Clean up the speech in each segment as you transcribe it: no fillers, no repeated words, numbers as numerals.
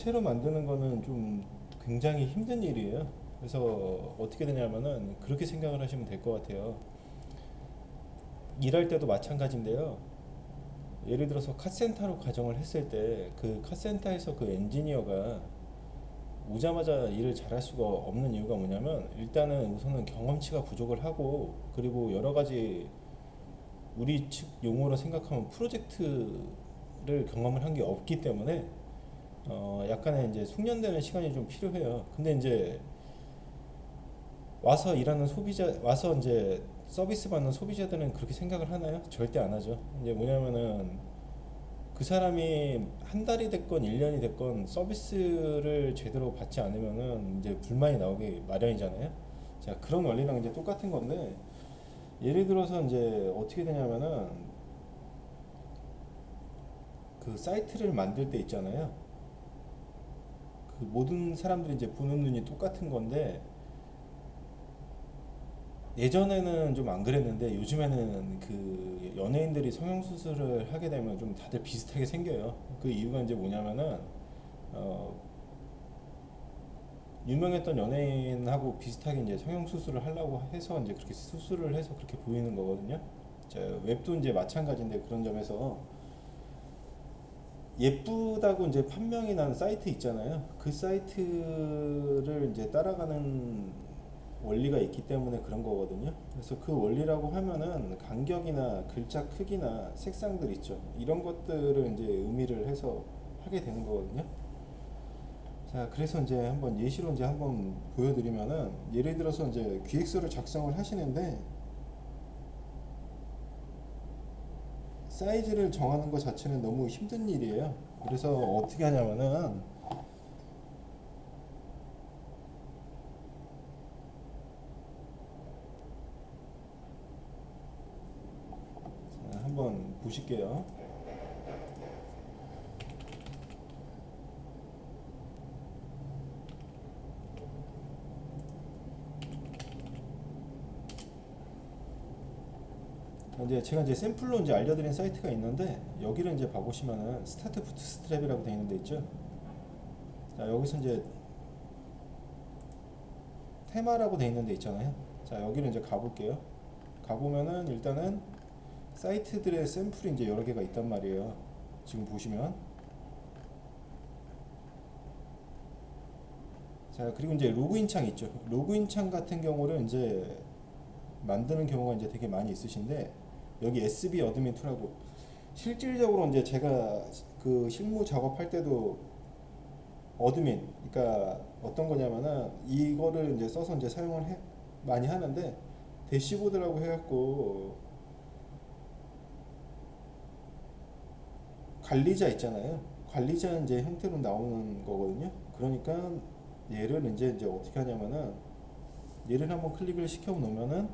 새로 만드는 거는 좀 굉장히 힘든 일이에요. 그래서 어떻게 되냐면은 그렇게 생각을 하시면 될 것 같아요. 일할 때도 마찬가지인데요. 예를 들어서 카센터로 가정을 했을 때 그 카센터에서 그 엔지니어가 오자마자 일을 잘할 수가 없는 이유가 뭐냐면 일단은 우선은 경험치가 부족을 하고 그리고 여러 가지 우리 측 용어로 생각하면 프로젝트를 경험을 한 게 없기 때문에 약간의 이제 숙련되는 시간이 좀 필요해요. 근데 이제 와서 일하는 소비자, 와서 이제 서비스 받는 소비자들은 그렇게 생각을 하나요? 절대 안 하죠. 이제 뭐냐면은 그 사람이 한 달이 됐건 1년이 됐건 서비스를 제대로 받지 않으면은 이제 불만이 나오기 마련이잖아요. 자, 그런 원리랑 이제 똑같은 건데 예를 들어서 이제 어떻게 되냐면은 그 사이트를 만들 때 있잖아요. 그 모든 사람들이 이제 보는 눈이 똑같은 건데 예전에는 좀 안 그랬는데 요즘에는 그 연예인들이 성형수술을 하게 되면 좀 다들 비슷하게 생겨요. 그 이유가 이제 뭐냐면은 어, 유명했던 연예인하고 비슷하게 이제 성형수술을 하려고 해서 이제 그렇게 수술을 해서 그렇게 보이는 거거든요. 자, 웹도 이제 마찬가지인데 그런 점에서 예쁘다고 이제 판명이 난 사이트 있잖아요. 그 사이트를 이제 따라가는 원리가 있기 때문에 그런 거거든요. 그래서 그 원리라고 하면은 간격이나 글자 크기나 색상들 있죠. 이런 것들을 이제 의미를 해서 하게 되는 거거든요. 자, 그래서 이제 한번 예시로 이제 한번 보여드리면은 예를 들어서 이제 기획서를 작성을 하시는데 사이즈를 정하는 것 자체는 너무 힘든 일이에요. 그래서 어떻게 하냐면은 한번 보실게요. 이제 제가 이제 샘플로 이제 알려드린 사이트가 있는데 여기를 이제 봐보시면은 스타트 부트스트랩이라고 되어 있는 데 있죠. 자, 여기서 이제 테마라고 되어 있는 데 있잖아요. 자, 여기를 이제 가볼게요. 가보면은 일단은 사이트들의 샘플이 이제 여러 개가 있단 말이에요. 지금 보시면. 자, 그리고 이제 로그인 창 있죠. 로그인 창 같은 경우를 이제 만드는 경우가 이제 되게 많이 있으신데 여기 SB 어드민 툴하고 실질적으로 이제 제가 그 실무 작업할 때도 어드민, 그러니까 어떤 거냐면은 이거를 이제 써서 이제 많이 하는데 대시보드라고 해갖고 관리자 있잖아요. 관리자 이제 형태로 나오는 거거든요. 그러니까 얘를 이제 어떻게 하냐면은 얘를 한번 클릭을 시켜 놓으면은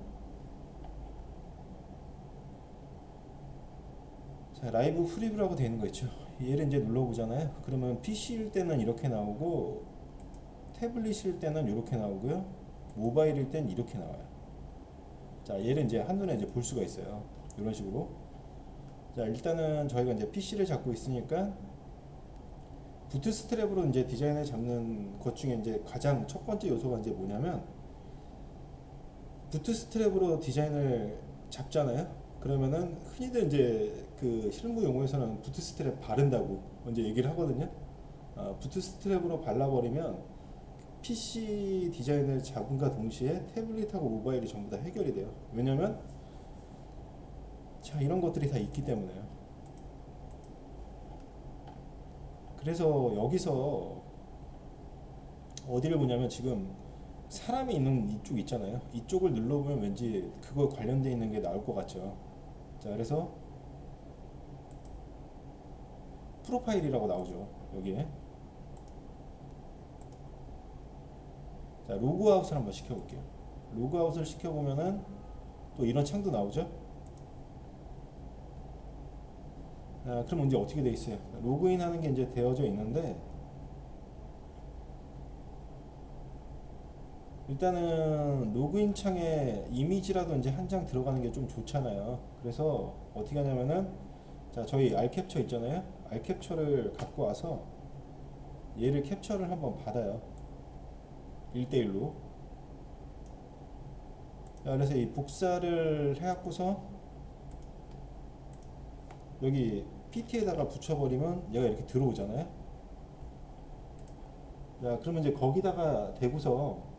자, 라이브 프리뷰라고 되어 있는 거 있죠. 얘를 이제 눌러보잖아요. 그러면 PC일 때는 이렇게 나오고 태블릿일 때는 이렇게 나오고요. 모바일일 땐 이렇게 나와요. 자, 얘를 이제 한눈에 이제 볼 수가 있어요. 이런 식으로. 자, 일단은 저희가 이제 PC를 잡고 있으니까 부트스트랩으로 이제 디자인을 잡는 것 중에 이제 가장 첫 번째 요소가 이제 뭐냐면 부트스트랩으로 디자인을 잡잖아요. 그러면은 흔히들 이제 그 실무 용어에서는 부트스트랩 바른다고 먼저 얘기를 하거든요. 부트스트랩으로 발라버리면 PC 디자인을 잡은과 동시에 태블릿하고 모바일이 전부 다 해결이 돼요. 왜냐면 자, 이런 것들이 다 있기 때문에요. 그래서 여기서 어디를 보냐면 지금 사람이 있는 이쪽 있잖아요. 이쪽을 눌러보면 왠지 그거 관련되어 있는 게 나올 것 같죠. 자, 그래서 프로파일이라고 나오죠. 여기에. 자, 로그아웃을 한번 시켜볼게요. 로그아웃을 시켜보면은 또 이런 창도 나오죠. 그럼 이제 어떻게 돼 있어요? 로그인 하는 게 이제 되어져 있는데 일단은 로그인 창에 이미지라도 이제 한 장 들어가는 게 좀 좋잖아요. 그래서 어떻게 하냐면은 자, 저희 알캡처 있잖아요. 알캡처를 갖고 와서 얘를 캡처를 한번 받아요. 1대1로. 그래서 이 복사를 해갖고서 여기 PT에다가 붙여버리면 얘가 이렇게 들어오잖아요. 자, 그러면 이제 거기다가 대고서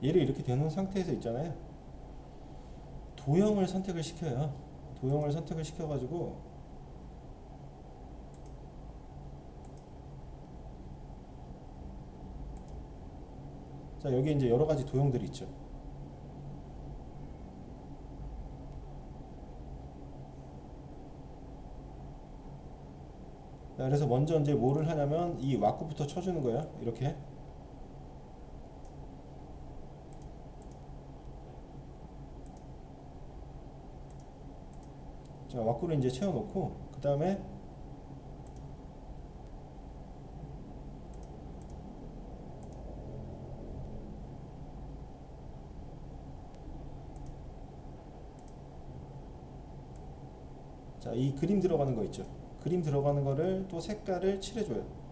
얘를 이렇게 되는 상태에서 있잖아요. 도형을 선택을 시켜요. 도형을 선택을 시켜가지고 자, 여기 이제 여러 가지 도형들이 있죠. 자, 그래서 먼저 이제 뭐를 하냐면 이 왁구부터 쳐주는 거야. 이렇게. 자, 왁구를 이제 채워놓고 그 다음에 자, 이 그림 들어가는 거 있죠. 그림 들어가는 거를 또 색깔을 칠해줘요.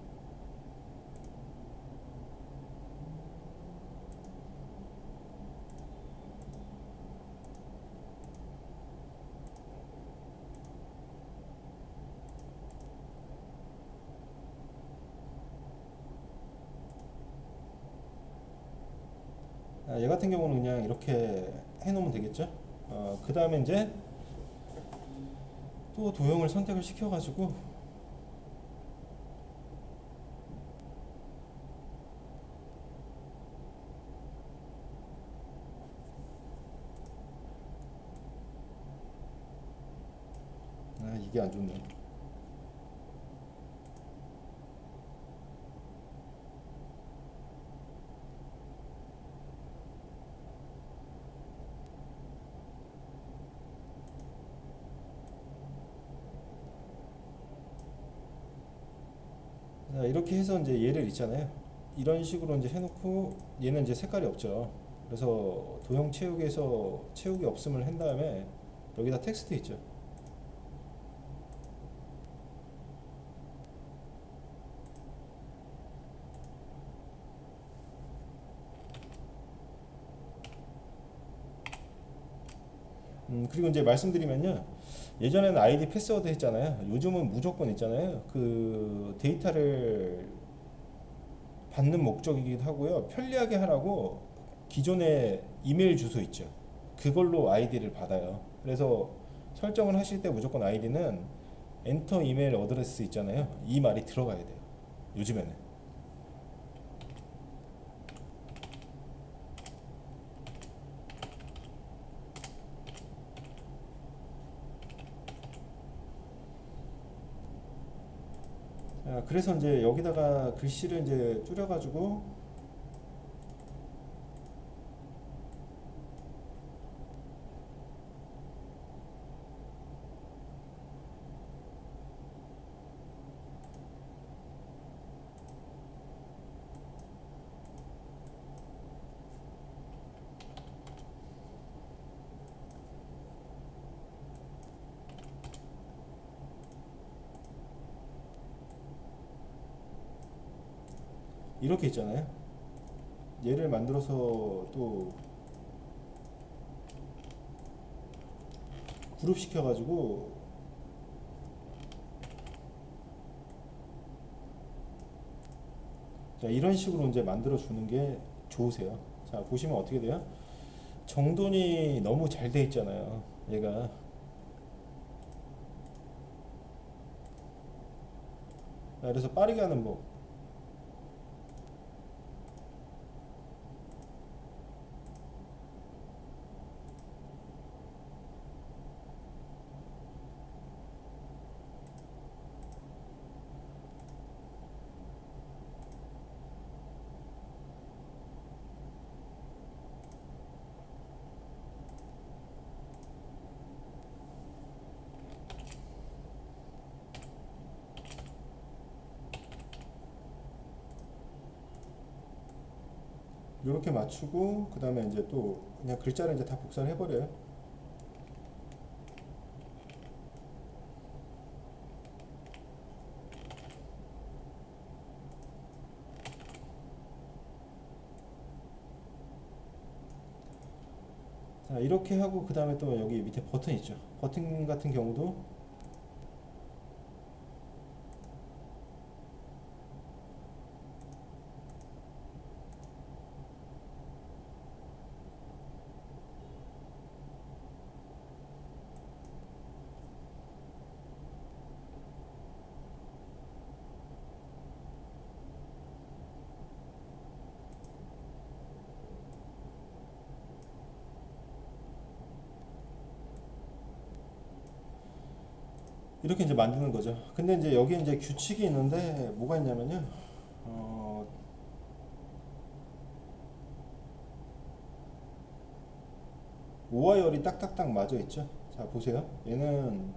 아, 얘 같은 경우는 그냥 이렇게 해놓으면 되겠죠. 그 다음에 이제 또 도형을 선택을 시켜가지고 아, 이게 안 좋네. 자, 이렇게 해서 이제 얘를 있잖아요. 이런 식으로 이제 해놓고 얘는 이제 색깔이 없죠. 그래서 도형 채우기에서 채우기 없음을 한 다음에 여기다 텍스트 있죠. 그리고 이제 말씀드리면요. 예전에는 아이디 패스워드 했잖아요. 요즘은 무조건 있잖아요. 그 데이터를 받는 목적이기도 하고요. 편리하게 하라고 기존의 이메일 주소 있죠. 그걸로 아이디를 받아요. 그래서 설정을 하실 때 무조건 아이디는 엔터 이메일 어드레스 있잖아요. 이 말이 들어가야 돼요. 요즘에는. 그래서 이제 여기다가 글씨를 이제 줄여가지고 이렇게 있잖아요. 얘를 만들어서 또 그룹 시켜가지고 자, 이런 식으로 이제 만들어 주는 게 좋으세요. 자, 보시면 어떻게 돼요? 정돈이 너무 잘 돼 있잖아요. 얘가. 자, 그래서 빠르게 하는 법. 이렇게 맞추고 그 다음에 이제 또 그냥 글자를 이제 다 복사를 해버려요. 자, 이렇게 하고 그 다음에 또 여기 밑에 버튼 있죠. 버튼 같은 경우도 이렇게 이제 만드는 거죠. 근데 이제 여기 이제 규칙이 있는데 뭐가 있냐면요. 어, 오와 열이 딱딱딱 맞아 있죠. 자, 보세요. 얘는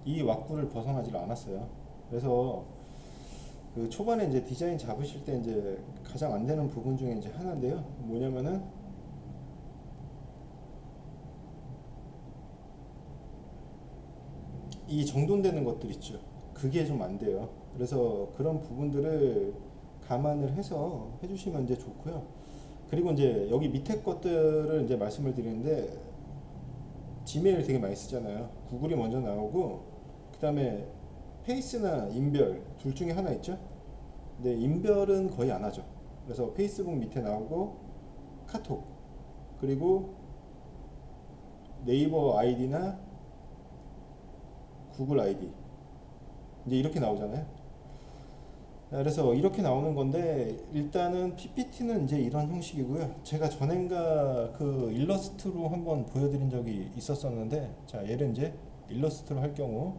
이 왁구를 벗어나질 않았어요. 그래서 그 초반에 이제 디자인 잡으실 때 이제 가장 안 되는 부분 중에 이제 하나인데요. 뭐냐면은 이 정돈되는 것들 있죠. 그게 좀 안 돼요. 그래서 그런 부분들을 감안을 해서 해주시면 이제 좋고요. 그리고 이제 여기 밑에 것들을 이제 말씀을 드리는데 지메일 되게 많이 쓰잖아요. 구글이 먼저 나오고 그 다음에 페이스나 인별 둘 중에 하나 있죠. 근데 인별은 거의 안 하죠. 그래서 페이스북 밑에 나오고 카톡 그리고 네이버 아이디나 구글 아이디 이제 이렇게 나오잖아요. 그래서 이렇게 나오는 건데 일단은 PPT는 이제 이런 형식이고요. 제가 전엔가 그 일러스트로 한번 보여드린 적이 있었었는데 자 얘를 이제 일러스트로 할 경우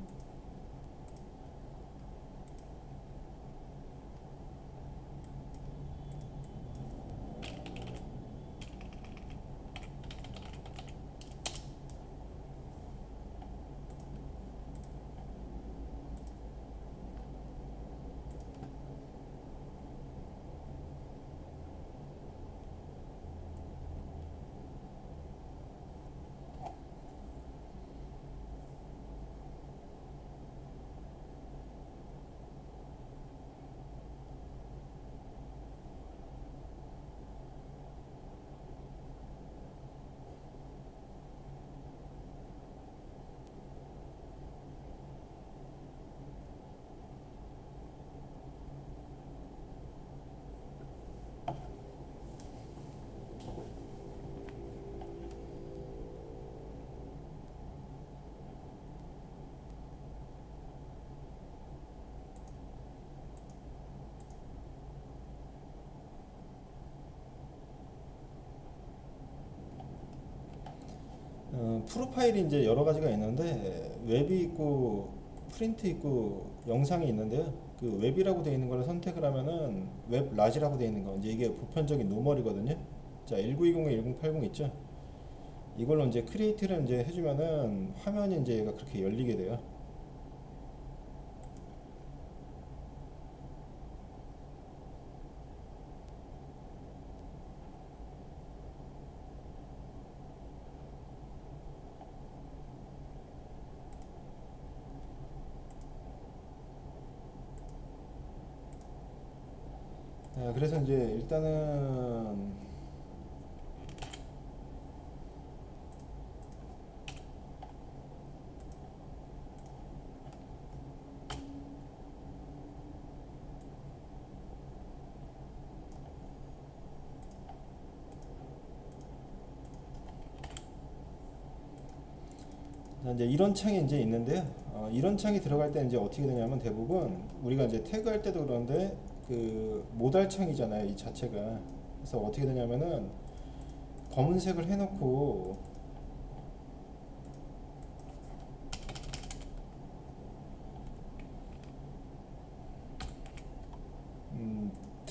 프로파일이 이제 여러 가지가 있는데 웹이 있고 프린트 있고 영상이 있는데요. 그 웹이라고 되어 있는 거를 선택을 하면은 웹 라지라고 되어 있는 거 이제 이게 보편적인 노멀이거든요. 자, 1920에 1080 있죠. 이걸로 이제 크리에이트를 이제 해주면은 화면이 이제 얘가 그렇게 열리게 돼요. 그래서 이제 일단은 이제 이런 창이 이제 있는데요. 이런 창이 들어갈 때 이제 어떻게 되냐면 대부분 우리가 이제 태그할 때도 그런데 그 모달 창이잖아요, 이 자체가. 그래서 어떻게 되냐면은 검은색을 해놓고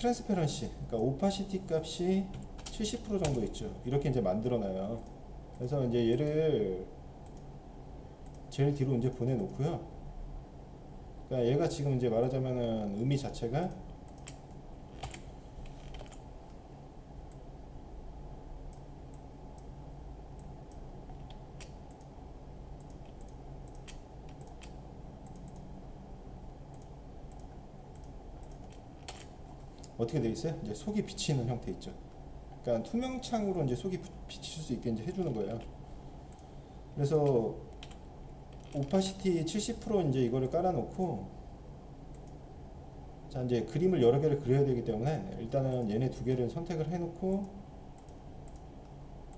트랜스페런시, 그러니까 오파시티 값이 70% 정도 있죠. 이렇게 이제 만들어놔요. 그래서 이제 얘를 제일 뒤로 이제 보내놓고요. 그러니까 얘가 지금 이제 말하자면은 의미 자체가 어떻게 돼 있어요? 이제 속이 비치는 형태 있죠. 그러니까 투명창으로 이제 속이 비칠 수 있게 이제 해주는 거예요. 그래서 오파시티 70% 이제 이거를 깔아놓고, 자 이제 그림을 여러 개를 그려야 되기 때문에 일단은 얘네 두 개를 선택을 해놓고,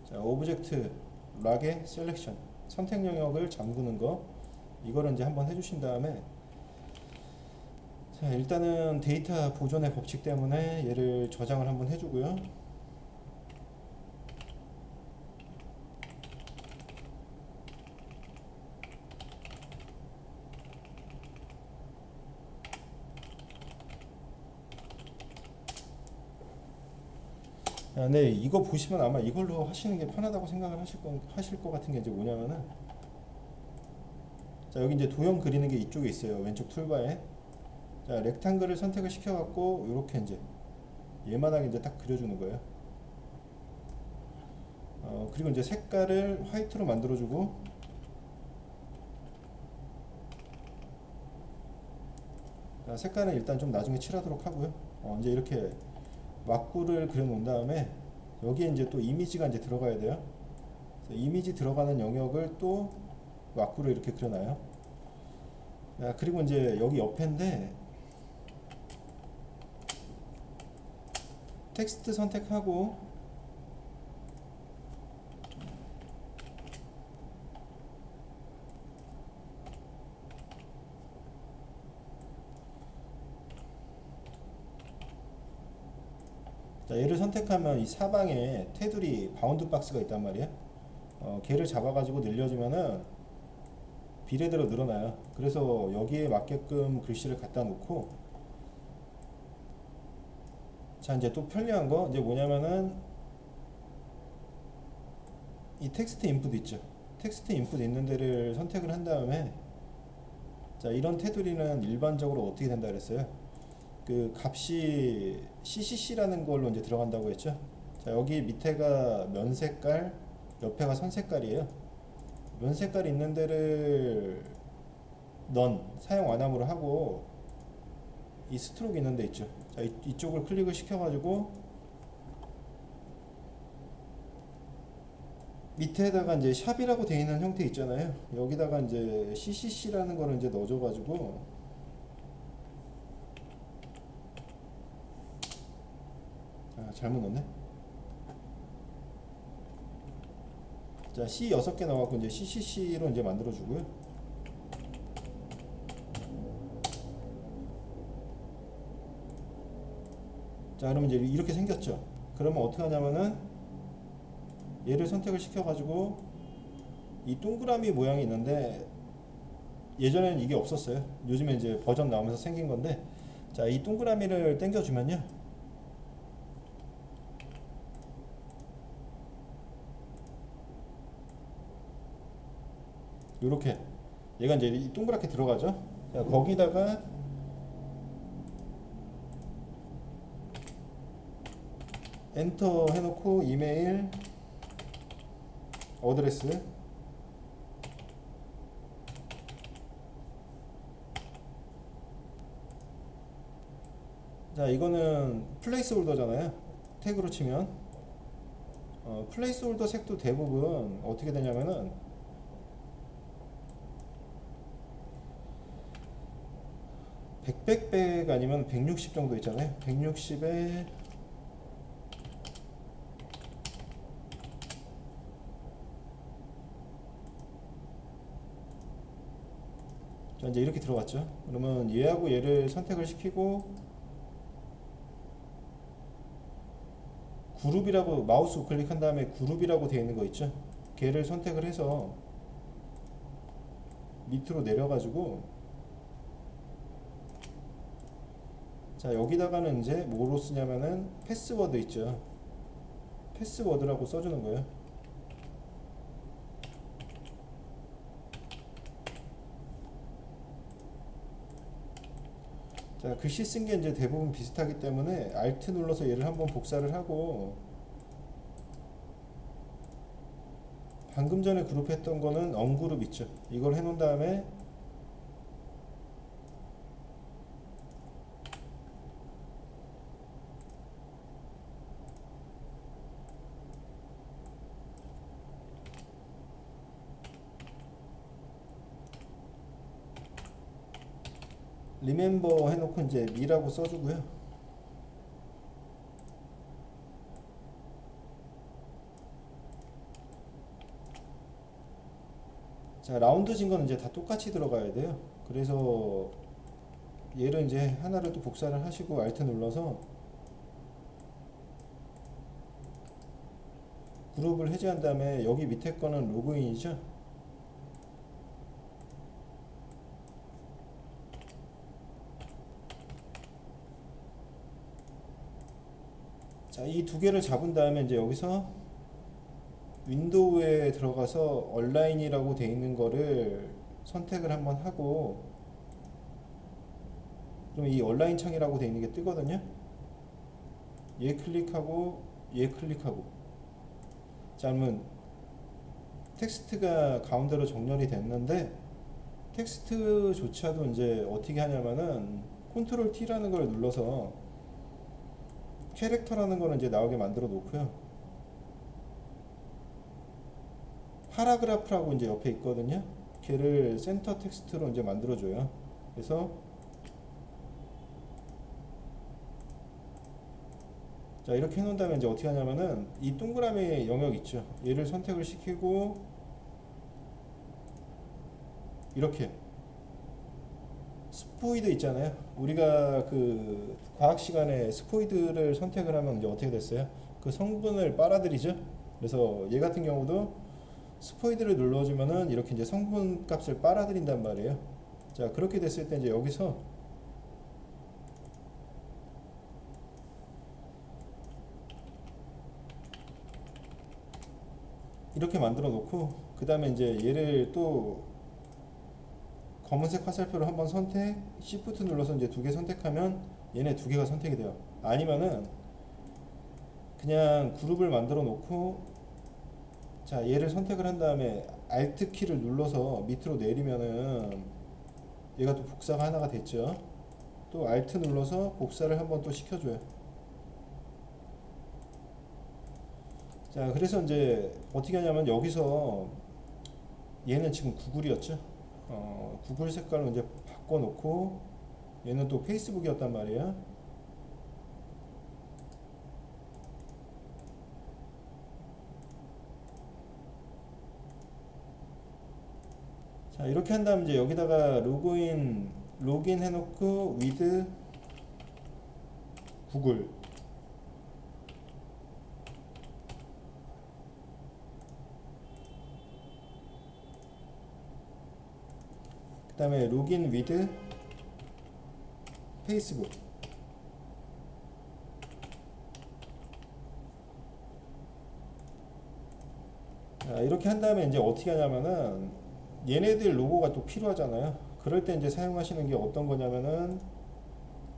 자 오브젝트 락의 셀렉션 선택 영역을 잠그는 거, 이거를 이제 한번 해주신 다음에, 자 일단은 데이터 보존의 법칙 때문에 얘를 저장을 한번 해주고요. 네, 이거 보시면 아마 이걸로 하시는 게 편하다고 생각을 하실 것 같은 게 이제 뭐냐면은, 자 여기 이제 도형 그리는 게 이쪽에 있어요. 왼쪽 툴바에. 자 렉탱글을 선택을 시켜갖고 이렇게 이제 얘만하게 이제 딱 그려주는 거예요. 그리고 이제 색깔을 화이트로 만들어주고, 자, 색깔은 일단 좀 나중에 칠하도록 하고요. 이제 이렇게 왁구를 그려놓은 다음에 여기에 이제 또 이미지가 이제 들어가야 돼요. 이미지 들어가는 영역을 또 왁구로 이렇게 그려놔요. 자, 그리고 이제 여기 옆인데 텍스트 선택하고, 자 얘를 선택하면 이 사방에 테두리 바운드 박스가 있단 말이에요. 걔를 잡아가지고 늘려주면은 비례대로 늘어나요. 그래서 여기에 맞게끔 글씨를 갖다 놓고, 자 이제 또 편리한 거 이제 뭐냐면은 이 텍스트 인풋 있죠. 텍스트 인풋 있는 데를 선택을 한 다음에, 자 이런 테두리는 일반적으로 어떻게 된다 그랬어요? 그 값이 CCC라는 걸로 이제 들어간다고 했죠. 자 여기 밑에가 면 색깔, 옆에가 선 색깔이에요. 면 색깔 있는 데를 넌 사용 안함으로 하고, 이 스트로크 있는 데 있죠. 자 이쪽을 클릭을 시켜가지고 밑에다가 이제 샵이라고 되어 있는 형태 있잖아요. 여기다가 이제 CCC라는 거를 이제 넣어줘가지고, 잘못 넣네. 자 C 6개 나와갖고 이제 CCC로 이제 만들어주고요. 자 그러면 이제 이렇게 생겼죠. 그러면 어떻게 하냐면은 얘를 선택을 시켜가지고 이 동그라미 모양이 있는데, 예전에는 이게 없었어요. 요즘에 이제 버전 나오면서 생긴 건데, 자 이 동그라미를 당겨주면요, 요렇게 얘가 이제 동그랗게 들어가죠. 자 거기다가 엔터 해놓고 이메일 어드레스, 자 이거는 플레이스 홀더잖아요. 태그로 치면 플레이스 홀더 색도 대부분 어떻게 되냐면은 100 아니면 160 정도 있잖아요. 160에 자 이제 이렇게 들어갔죠. 그러면 얘하고 얘를 선택을 시키고, 그룹이라고 마우스 우클릭한 다음에 그룹이라고 되어 있는 거 있죠. 걔를 선택을 해서 밑으로 내려가지고, 자 자, 여기다가는 이제 뭐로 쓰냐면은 패스워드 있죠. 패스워드라고 써주는 거예요. 자, 글씨 쓴 게 이제 대부분 비슷하기 때문에 Alt 눌러서 얘를 한번 복사를 하고, 방금 전에 그룹 했던 거는 언그룹 있죠. 이걸 해놓은 다음에 리멤버 해놓고 이제 미라고 써주고요. 자, 라운드 진 거는 이제 다 똑같이 들어가야 돼요. 그래서 얘를 이제 하나를 또 복사를 하시고 Alt 눌러서 그룹을 해제한 다음에 여기 밑에 거는 로그인이죠. 자, 이 두 개를 잡은 다음에 이제 여기서 윈도우에 들어가서 온라인이라고 돼 있는 거를 선택을 한번 하고, 그럼 이 온라인 창이라고 돼 있는 게 뜨거든요. 얘 클릭하고 얘 클릭하고. 자, 그러면 텍스트가 가운데로 정렬이 됐는데, 텍스트조차도 이제 어떻게 하냐면은 컨트롤 T라는 걸 눌러서 캐릭터라는 거는 이제 나오게 만들어 놓고요. 파라그래프라고 이제 옆에 있거든요. 걔를 센터 텍스트로 이제 만들어줘요. 그래서 자, 이렇게 해놓은 다음에 이제 어떻게 하냐면은 이 동그라미 영역 있죠. 얘를 선택을 시키고 이렇게 스포이드 있잖아요. 우리가 그 과학 시간에 스포이드를 선택을 하면 이제 어떻게 됐어요? 그 성분을 빨아들이죠. 그래서 얘 같은 경우도 스포이드를 눌러주면은 이렇게 이제 성분 값을 빨아들인단 말이에요. 자, 그렇게 됐을 때 이제 여기서 이렇게 만들어 놓고, 그 다음에 이제 얘를 또 검은색 화살표로 한번 선택, Shift 눌러서 이제 두 개 선택하면 얘네 두 개가 선택이 돼요. 아니면은 그냥 그룹을 만들어 놓고, 자, 얘를 선택을 한 다음에 Alt 키를 눌러서 밑으로 내리면은 얘가 또 복사가 하나가 됐죠. 또 Alt 눌러서 복사를 한번 또 시켜줘요. 자, 그래서 이제 어떻게 하냐면 여기서 얘는 지금 구글이었죠. 구글 색깔로 이제 바꿔놓고, 얘는 또 페이스북이었단 말이에요. 자, 이렇게 한 다음 이제 여기다가 로그인 해놓고 with 구글, 그 다음에 로그인 with 페이스북. 자, 이렇게 한 다음에 이제 어떻게 하냐면은 얘네들 로고가 또 필요하잖아요. 그럴 때 이제 사용하시는 게 어떤 거냐면은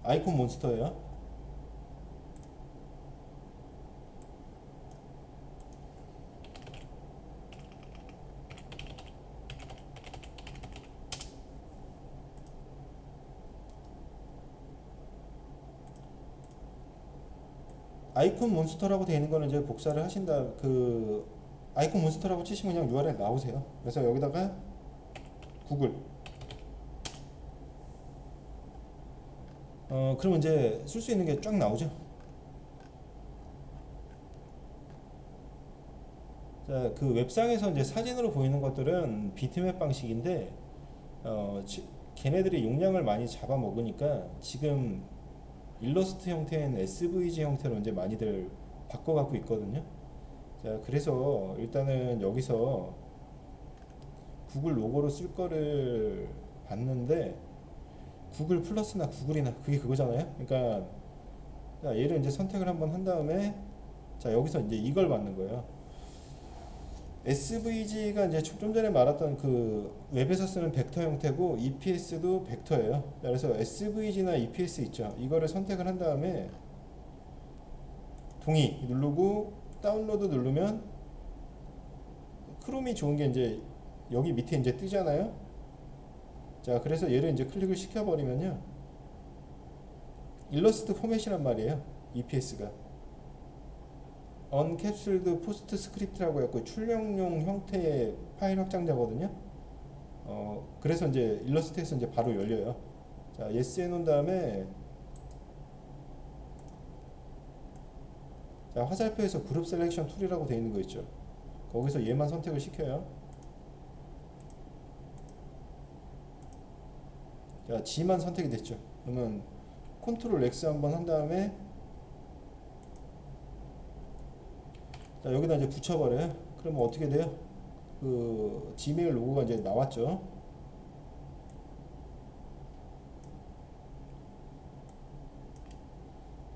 아이콘 몬스터예요. 아이콘 몬스터라고 되어 있는 거는 이제 복사를 하신다. 그 아이콘 몬스터라고 치시면 그냥 URL 나오세요. 그래서 여기다가 구글. 그러면 이제 쓸 수 있는 게 쫙 나오죠. 자, 그 웹상에서 이제 사진으로 보이는 것들은 비트맵 방식인데, 어, 걔네들이 용량을 많이 잡아먹으니까 지금 일러스트 형태인 SVG 형태로 이제 많이들 바꿔갖고 있거든요. 자, 그래서 일단은 여기서 구글 로고로 쓸 거를 봤는데, 구글 플러스나 구글이나 그게 그거잖아요. 그러니까 자, 얘를 이제 선택을 한번 한 다음에 자, 여기서 이제 이걸 받는 거예요. SVG가 이제 좀 전에 말했던 그 웹에서 쓰는 벡터 형태고 EPS도 벡터예요. 자, 그래서 SVG나 EPS 있죠. 이거를 선택을 한 다음에 동의 누르고 다운로드 누르면 크롬이 좋은 게 이제 여기 밑에 이제 뜨잖아요. 자, 그래서 얘를 이제 클릭을 시켜버리면요. 일러스트 포맷이란 말이에요. EPS가. 언캡슐드 포스트 스크립트라고 해서 출력용 형태의 파일 확장자거든요. 그래서 이제 일러스트에서 이제 바로 열려요. 자, yes 해놓은 다음에 자, 화살표에서 그룹 셀렉션 툴이라고 되어 있는 거 있죠. 거기서 얘만 선택을 시켜요. 자, G만 선택이 됐죠. 그러면 컨트롤 X 한번 한 다음에 자, 여기다 이제 붙여버려요. 그러면 어떻게 돼요? 그 지메일 로고가 이제 나왔죠.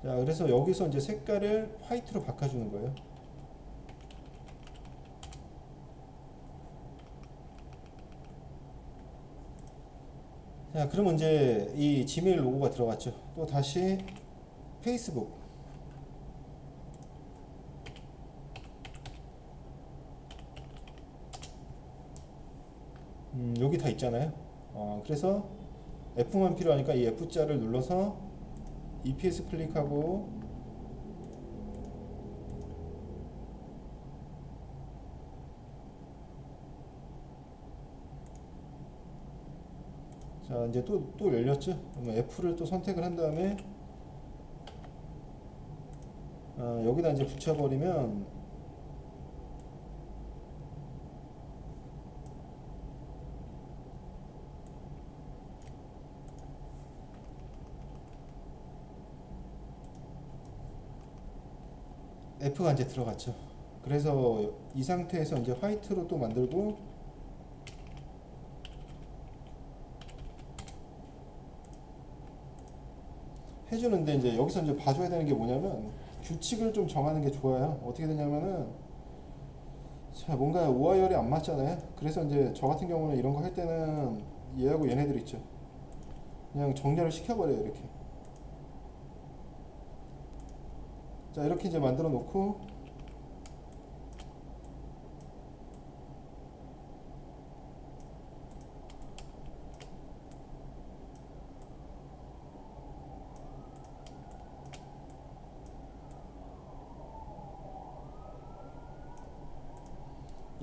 자, 그래서 여기서 이제 색깔을 화이트로 바꿔주는 거예요. 자, 그러면 이제 이 지메일 로고가 들어갔죠. 또 다시 페이스북. 여기 다 있잖아요. 그래서 F만 필요하니까 이 F자를 눌러서 EPS 클릭하고 자, 이제 또 열렸죠. 그러면 F를 또 선택을 한 다음에 여기다 이제 붙여버리면 F가 이제 들어갔죠. 그래서 이 상태에서 이제 화이트로 또 만들고 해주는데 이제 여기서 이제 봐줘야 되는 게 뭐냐면 규칙을 좀 정하는 게 좋아요. 어떻게 되냐면은 자, 뭔가 오하이얼이 안 맞잖아요. 그래서 이제 저 같은 경우는 이런 거 할 때는 얘하고 얘네들 있죠. 그냥 정렬을 시켜버려요. 이렇게. 자, 이렇게 이제 만들어 놓고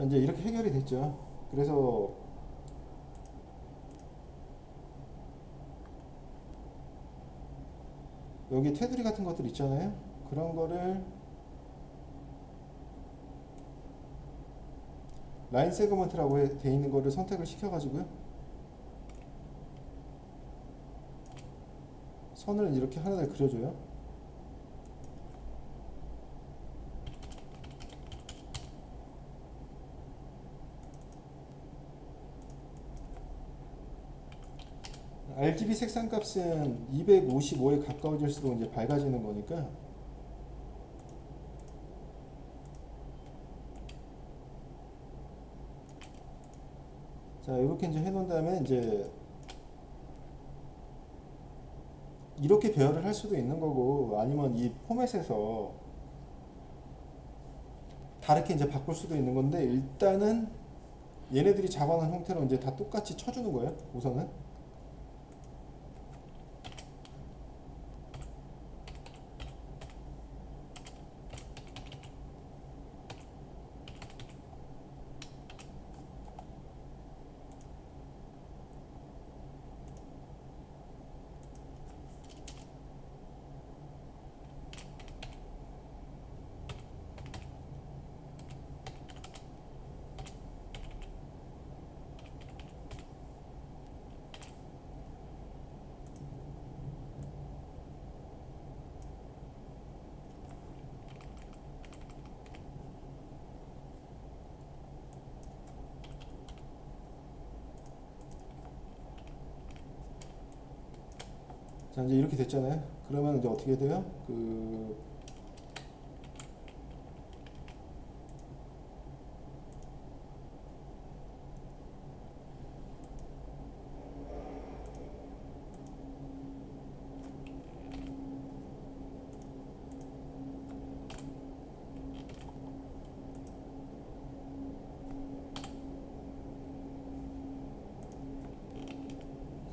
이제 이렇게 해결이 됐죠. 그래서 여기 테두리 같은 것들 있잖아요. 그런 거를 라인 세그먼트라고 돼 있는 거를 선택을 시켜가지고요. 선을 이렇게 하나를 그려줘요. RGB 색상 값은 255에 가까워질수록 이제 밝아지는 거니까 자, 이렇게 이제 해놓은 다음에 이제 이렇게 배열을 할 수도 있는 거고 아니면 이 포맷에서 다르게 이제 바꿀 수도 있는 건데 일단은 얘네들이 잡아놓은 형태로 이제 다 똑같이 쳐주는 거예요. 우선은 자, 이제 이렇게 됐잖아요. 그러면 이제 어떻게 돼요?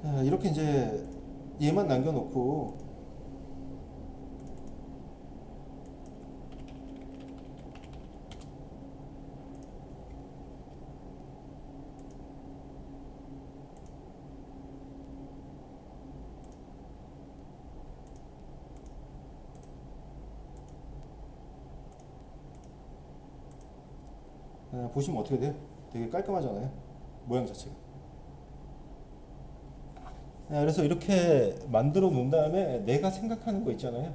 자, 이렇게 이제 얘만 남겨놓고, 보시면 어떻게 돼요? 되게 깔끔하잖아요. 모양 자체가. 그래서 이렇게 만들어 놓은 다음에 내가 생각하는 거 있잖아요.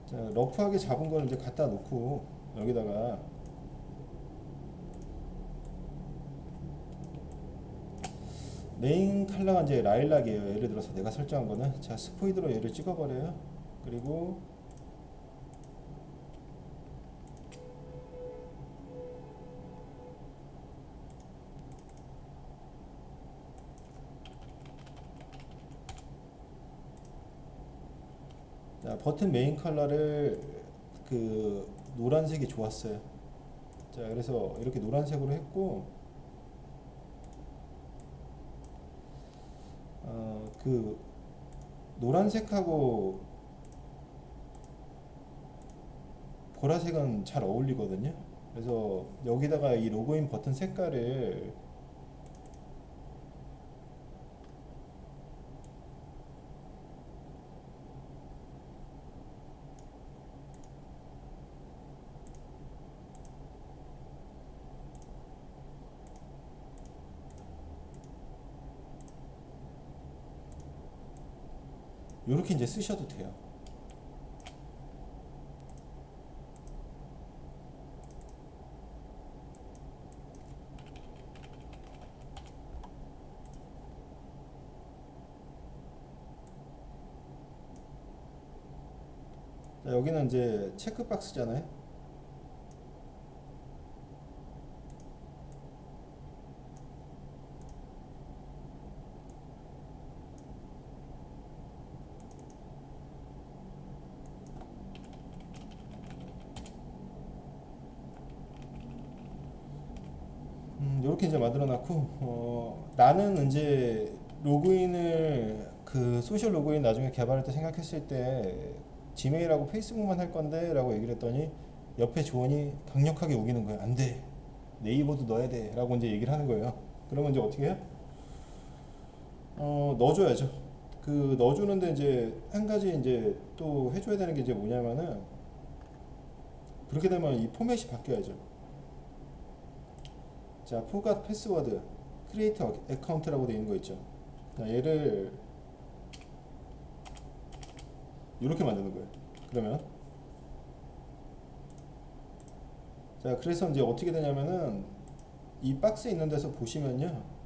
자, 러프하게 잡은 걸 이제 갖다 놓고 여기다가 메인 컬러가 이제 라일락이에요. 예를 들어서 내가 설정한 거는 자 스포이드로 얘를 찍어버려요. 그리고 자, 버튼 메인 컬러를 노란색이 좋았어요. 자, 그래서 이렇게 노란색으로 했고 그 노란색하고 보라색은 잘 어울리거든요. 그래서 여기다가 이 로그인 버튼 색깔을 이렇게 이제 쓰셔도 돼요. 자, 여기는 이제 체크박스잖아요. 이렇게 이제 만들어 놨고 나는 이제 로그인을 소셜 로그인 나중에 개발할 때 생각했을 때 지메일하고 페이스북만 할 건데 라고 얘기를 했더니 옆에 조언이 강력하게 우기는 거예요. 안 돼. 네이버도 넣어야 돼 라고 이제 얘기를 하는 거예요. 그러면 이제 어떻게 해요? 넣어줘야죠. 넣어주는데 이제 한 가지 이제 또 해줘야 되는 게 이제 뭐냐면은 그렇게 되면 이 포맷이 바뀌어야죠. 자, forgot 패스워드 create account라고 되어 있는 거 있죠. 자, 얘를 이렇게 만드는 거예요. 그러면 자, 그래서 이제 어떻게 되냐면은 이 박스에 있는 데서 보시면요.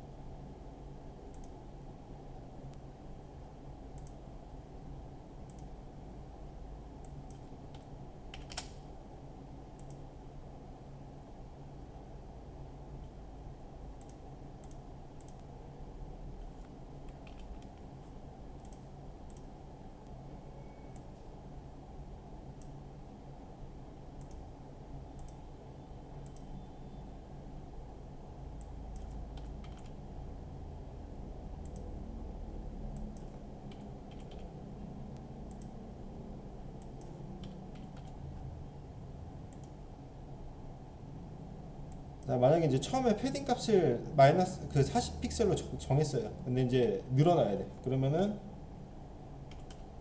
자, 만약에 이제 처음에 패딩 값을 마이너스 40픽셀로 정했어요. 근데 이제 늘어나야 돼. 그러면은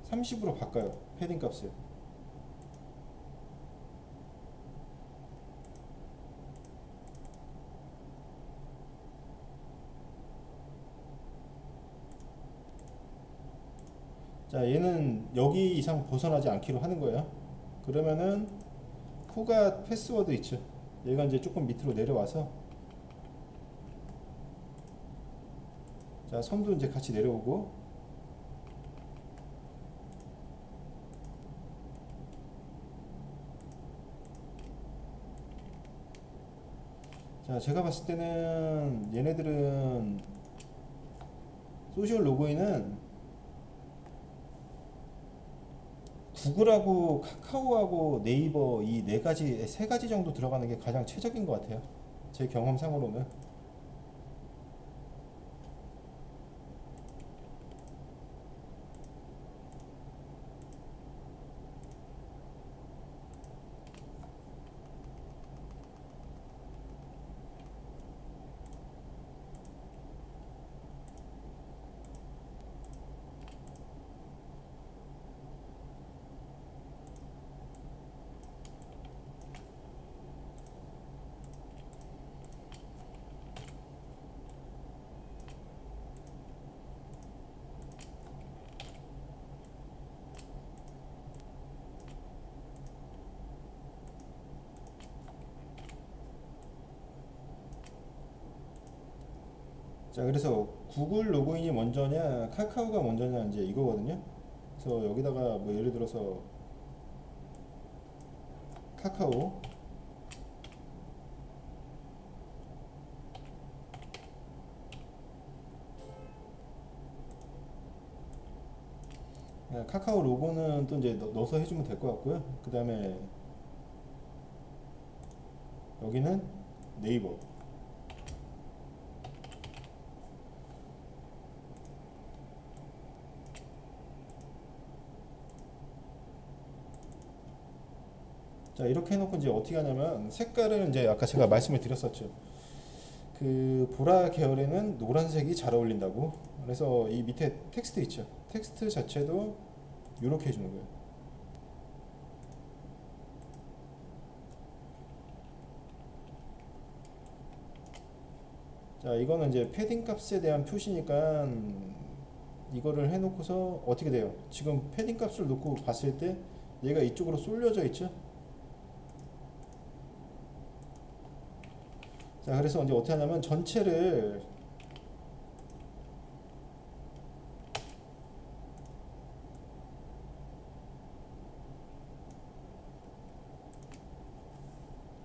30으로 바꿔요. 패딩 값을. 자, 얘는 여기 이상 벗어나지 않기로 하는 거예요. 그러면은 후가 패스워드 있죠. 얘가 이제 조금 밑으로 내려와서, 자, 선도 이제 같이 내려오고, 자, 제가 봤을 때는 얘네들은 소셜 로그인은 구글하고 카카오하고 네이버 이 네 가지, 세 가지 정도 들어가는 게 가장 최적인 것 같아요. 제 경험상으로는. 자, 그래서 구글 로그인이 먼저냐, 카카오가 먼저냐, 이제 이거거든요. 그래서 여기다가 뭐 예를 들어서 카카오, 카카오 로고는 또 이제 넣어서 해주면 될 것 같고요. 그 다음에 여기는 네이버. 자, 이렇게 해놓고 이제 어떻게 하냐면 색깔을 이제 아까 제가 말씀을 드렸었죠. 그 보라 계열에는 노란색이 잘 어울린다고. 그래서 이 밑에 텍스트 있죠. 텍스트 자체도 이렇게 해주는 거예요. 자, 이거는 이제 패딩 값에 대한 표시니까 이거를 해놓고서 어떻게 돼요? 지금 패딩 값을 놓고 봤을 때 얘가 이쪽으로 쏠려져 있죠? 자, 그래서 이제 어떻게 하냐면 전체를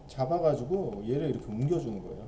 잡아가지고 얘를 이렇게 옮겨주는 거예요.